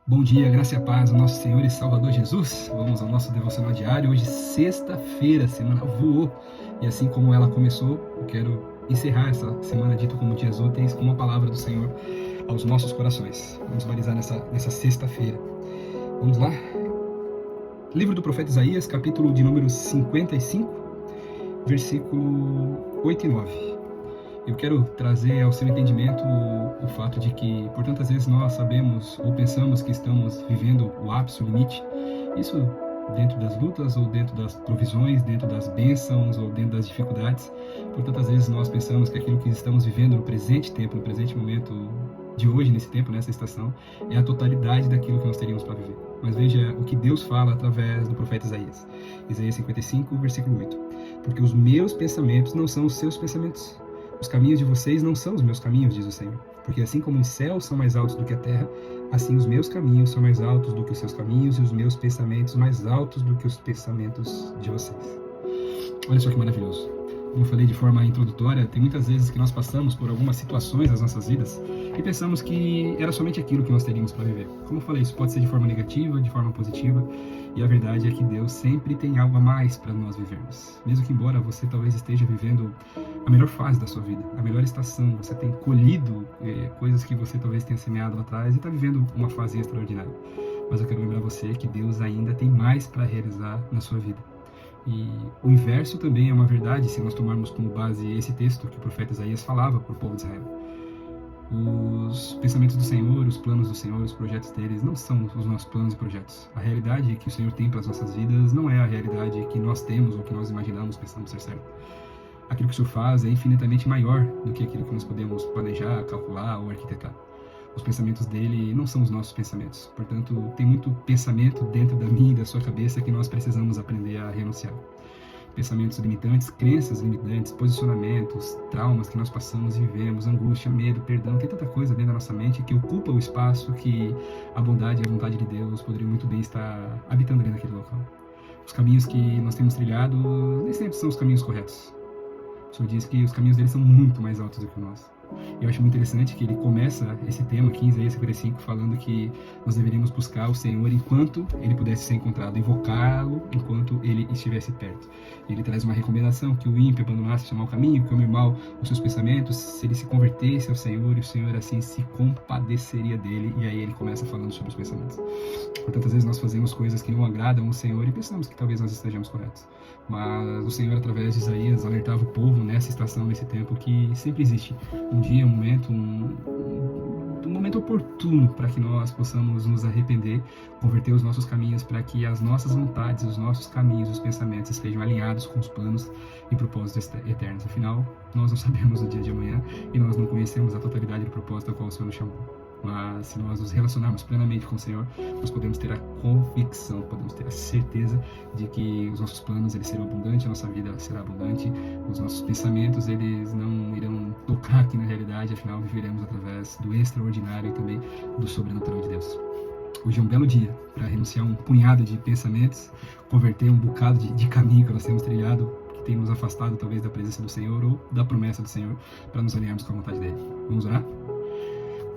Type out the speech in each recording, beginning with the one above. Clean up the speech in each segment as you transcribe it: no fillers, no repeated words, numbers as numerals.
Bom dia, graça e a paz ao nosso Senhor e Salvador Jesus. Vamos ao nosso devocional diário. Hoje, sexta-feira, a semana voou. E assim como ela começou, eu quero encerrar essa semana dita como dias úteis com uma palavra do Senhor aos nossos corações. Vamos balizar nessa sexta-feira. Vamos lá? Livro do profeta Isaías, capítulo de número 55, versículo 8 e 9. Eu quero trazer ao seu entendimento o fato de que, por tantas vezes, nós sabemos ou pensamos que estamos vivendo o ápice, o limite. Isso dentro das lutas ou dentro das provisões, dentro das bênçãos ou dentro das dificuldades. Por tantas vezes nós pensamos que aquilo que estamos vivendo no presente tempo, no presente momento de hoje, nesse tempo, nessa estação, é a totalidade daquilo que nós teríamos para viver. Mas veja o que Deus fala através do profeta Isaías. Isaías 55, versículo 8. Porque os meus pensamentos não são os seus pensamentos. Os caminhos de vocês não são os meus caminhos, diz o Senhor. Porque assim como os céus são mais altos do que a terra, assim os meus caminhos são mais altos do que os seus caminhos e os meus pensamentos mais altos do que os pensamentos de vocês. Olha só que maravilhoso. Como eu falei de forma introdutória, tem muitas vezes que nós passamos por algumas situações nas nossas vidas e pensamos que era somente aquilo que nós teríamos para viver. Como eu falei, isso pode ser de forma negativa, de forma positiva, e a verdade é que Deus sempre tem algo a mais para nós vivermos. Mesmo que embora você talvez esteja vivendo a melhor fase da sua vida, a melhor estação, você tem colhido coisas que você talvez tenha semeado lá atrás e está vivendo uma fase extraordinária. Mas eu quero lembrar você que Deus ainda tem mais para realizar na sua vida. E o inverso também é uma verdade, se nós tomarmos como base esse texto que o profeta Isaías falava para o povo de Israel. Os pensamentos do Senhor, os planos do Senhor, os projetos deles não são os nossos planos e projetos. A realidade que o Senhor tem para as nossas vidas não é a realidade que nós temos ou que nós imaginamos, pensamos ser certo. Aquilo que o Senhor faz é infinitamente maior do que aquilo que nós podemos planejar, calcular ou arquitetar. Os pensamentos dele não são os nossos pensamentos. Portanto, tem muito pensamento dentro da minha e da sua cabeça que nós precisamos aprender a renunciar. Pensamentos limitantes, crenças limitantes, posicionamentos, traumas que nós passamos e vivemos, angústia, medo, perdão, tem tanta coisa dentro da nossa mente que ocupa o espaço que a bondade e a vontade de Deus poderiam muito bem estar habitando ali naquele local. Os caminhos que nós temos trilhado nem sempre são os caminhos corretos. O Senhor diz que os caminhos dele são muito mais altos do que o nosso. Eu acho muito interessante que ele começa esse tema aqui em Isaías 55 falando que nós deveríamos buscar o Senhor enquanto ele pudesse ser encontrado, invocá-lo enquanto ele estivesse perto. Ele traz uma recomendação que o ímpio abandonasse o mau caminho, que ame mal os seus pensamentos, se ele se convertesse ao Senhor e o Senhor assim se compadeceria dele. E aí ele começa falando sobre os pensamentos. Por tantas vezes nós fazemos coisas que não agradam ao Senhor e pensamos que talvez nós estejamos corretos. Mas o Senhor, através de Isaías, alertava o povo nessa estação, nesse tempo, que sempre existe um dia, um momento, um momento oportuno para que nós possamos nos arrepender, converter os nossos caminhos para que as nossas vontades, os nossos caminhos, os pensamentos estejam alinhados com os planos e propósitos eternos. Afinal, nós não sabemos o dia de amanhã e nós não conhecemos a totalidade do propósito ao qual o Senhor nos chamou. Mas se nós nos relacionarmos plenamente com o Senhor, nós podemos ter a convicção, podemos ter a certeza de que os nossos planos eles serão abundantes, a nossa vida será abundante, os nossos pensamentos eles não irão tocar aqui na realidade, afinal viveremos através do extraordinário e também do sobrenatural de Deus. Hoje é um belo dia para renunciar a um punhado de pensamentos, converter um bocado de caminho que nós temos trilhado, que tem nos afastado talvez da presença do Senhor ou da promessa do Senhor, para nos alinharmos com a vontade dele. Vamos orar?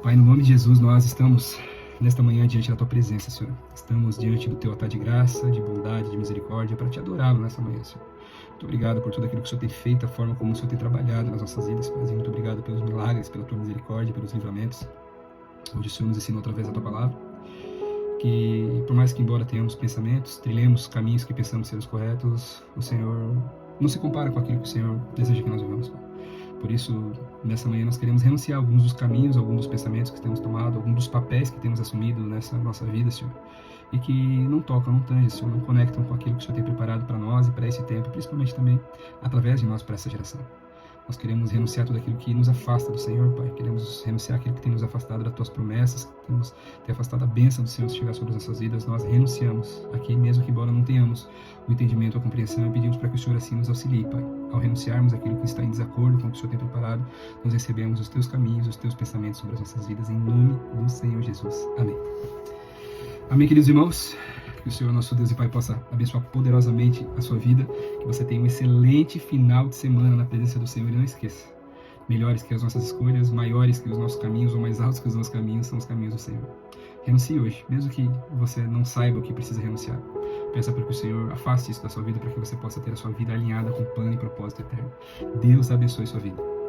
Pai, no nome de Jesus, nós estamos nesta manhã diante da Tua presença, Senhor. Estamos diante do Teu altar de graça, de bondade, de misericórdia, para Te adorá-lo nessa manhã, Senhor. Muito obrigado por tudo aquilo que o Senhor tem feito, a forma como o Senhor tem trabalhado nas nossas vidas, Pai. Muito obrigado pelos milagres, pela Tua misericórdia, pelos livramentos, onde o Senhor nos ensinou através da Tua palavra. Que, por mais que embora tenhamos pensamentos, trilhemos caminhos que pensamos ser os corretos, o Senhor não se compara com aquilo que o Senhor deseja que nós vivamos, Pai. Por isso, nessa manhã nós queremos renunciar a alguns dos caminhos, alguns dos pensamentos que temos tomado, alguns dos papéis que temos assumido nessa nossa vida, Senhor. E que não tocam, não tangem, Senhor, não conectam com aquilo que o Senhor tem preparado para nós e para esse tempo, principalmente também através de nós para essa geração. Nós queremos renunciar a tudo aquilo que nos afasta do Senhor, Pai. Queremos renunciar aquilo que tem nos afastado das Tuas promessas, que temos afastado a bênção do Senhor de chegar sobre as nossas vidas. Nós renunciamos aqui, mesmo que embora não tenhamos o entendimento, a compreensão, e pedimos para que o Senhor assim nos auxilie, Pai. Ao renunciarmos aquilo que está em desacordo com o que o Senhor tem preparado, nós recebemos os Teus caminhos, os Teus pensamentos sobre as nossas vidas, em nome do Senhor Jesus. Amém. Amém, queridos irmãos. Que o Senhor, nosso Deus e Pai, possa abençoar poderosamente a sua vida. Que você tenha um excelente final de semana na presença do Senhor. E não esqueça, melhores que as nossas escolhas, maiores que os nossos caminhos, ou mais altos que os nossos caminhos, são os caminhos do Senhor. Renuncie hoje, mesmo que você não saiba o que precisa renunciar. Peça para que o Senhor afaste isso da sua vida, para que você possa ter a sua vida alinhada com o plano e propósito eterno. Deus abençoe sua vida.